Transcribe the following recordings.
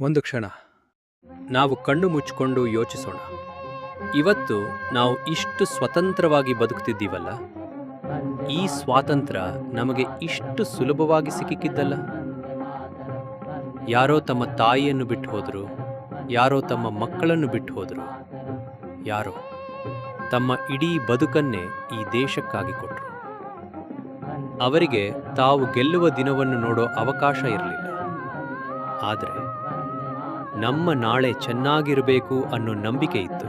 ಒಂದು ಕ್ಷಣ ನಾವು ಕಣ್ಣು ಮುಚ್ಚಿಕೊಂಡು ಯೋಚಿಸೋಣ. ಇವತ್ತು ನಾವು ಇಷ್ಟು ಸ್ವತಂತ್ರವಾಗಿ ಬದುಕ್ತಿದ್ದೀವಲ್ಲ, ಈ ಸ್ವಾತಂತ್ರ್ಯ ನಮಗೆ ಇಷ್ಟು ಸುಲಭವಾಗಿ ಸಿಕ್ಕಿದ್ದಲ್ಲ. ಯಾರೋ ತಮ್ಮ ತಾಯಿಯನ್ನು ಬಿಟ್ಟು ಹೋದರು, ಯಾರೋ ತಮ್ಮ ಮಕ್ಕಳನ್ನು ಬಿಟ್ಟು ಹೋದರು, ಯಾರೋ ತಮ್ಮ ಇಡೀ ಬದುಕನ್ನೇ ಈ ದೇಶಕ್ಕಾಗಿ ಕೊಟ್ಟರು. ಅವರಿಗೆ ತಾವು ಗೆಲ್ಲುವ ದಿನವನ್ನು ನೋಡೋ ಅವಕಾಶ ಇರಲಿಲ್ಲ. ಆದರೆ ನಮ್ಮ ನಾಳೆ ಚೆನ್ನಾಗಿರಬೇಕು ಅನ್ನೋ ನಂಬಿಕೆ ಇತ್ತು.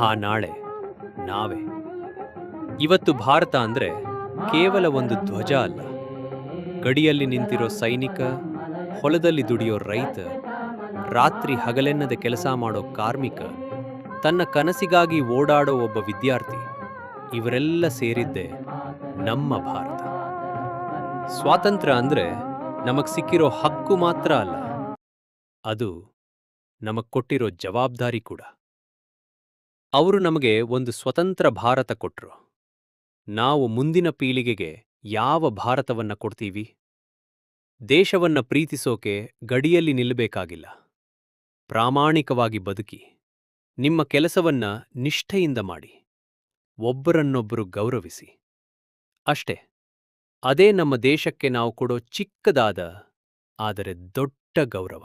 ಆ ನಾಳೆ ನಾವೇ. ಇವತ್ತು ಭಾರತ ಅಂದ್ರೆ ಕೇವಲ ಒಂದು ಧ್ವಜ ಅಲ್ಲ. ಗಡಿಯಲ್ಲಿ ನಿಂತಿರೋ ಸೈನಿಕ, ಹೊಲದಲ್ಲಿ ದುಡಿಯೋ ರೈತ, ರಾತ್ರಿ ಹಗಲೆನ್ನದೆ ಕೆಲಸ ಮಾಡೋ ಕಾರ್ಮಿಕ, ತನ್ನ ಕನಸಿಗಾಗಿ ಓಡಾಡೋ ಒಬ್ಬ ವಿದ್ಯಾರ್ಥಿ, ಇವರೆಲ್ಲ ಸೇರಿದ್ದೇ ನಮ್ಮ ಭಾರತ. ಸ್ವಾತಂತ್ರ್ಯ ಅಂದ್ರೆ ನಮಗ್ ಸಿಕ್ಕಿರೋ ಹಕ್ಕು ಮಾತ್ರ ಅಲ್ಲ, ಅದು ನಮಗ್ ಕೊಟ್ಟಿರೋ ಜವಾಬ್ದಾರಿ ಕೂಡ. ಅವರು ನಮಗೆ ಒಂದು ಸ್ವತಂತ್ರ ಭಾರತ ಕೊಟ್ರು. ನಾವು ಮುಂದಿನ ಪೀಳಿಗೆಗೆ ಯಾವ ಭಾರತವನ್ನ ಕೊಡ್ತೀವಿ? ದೇಶವನ್ನ ಪ್ರೀತಿಸೋಕೆ ಗಡಿಯಲ್ಲಿ ನಿಲ್ಲಬೇಕಾಗಿಲ್ಲ. ಪ್ರಾಮಾಣಿಕವಾಗಿ ಬದುಕಿ, ನಿಮ್ಮ ಕೆಲಸವನ್ನ ನಿಷ್ಠೆಯಿಂದ ಮಾಡಿ, ಒಬ್ಬರನ್ನೊಬ್ಬರು ಗೌರವಿಸಿ. ಅಷ್ಟೇ. ಅದೇ ನಮ್ಮ ದೇಶಕ್ಕೆ ನಾವು ಕೊಡೋ ಚಿಕ್ಕದಾದ ಆದರೆ ದೊಡ್ಡ ಗೌರವ.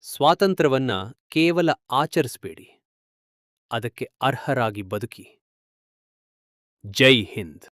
ಸ್ವಾತಂತ್ರ್ಯವನ್ನ ಕೇವಲ ಆಚರಿಸಬೇಡಿ, ಅದಕ್ಕೆ ಅರ್ಹರಾಗಿ ಬದುಕಿ. ಜೈ ಹಿಂದ್.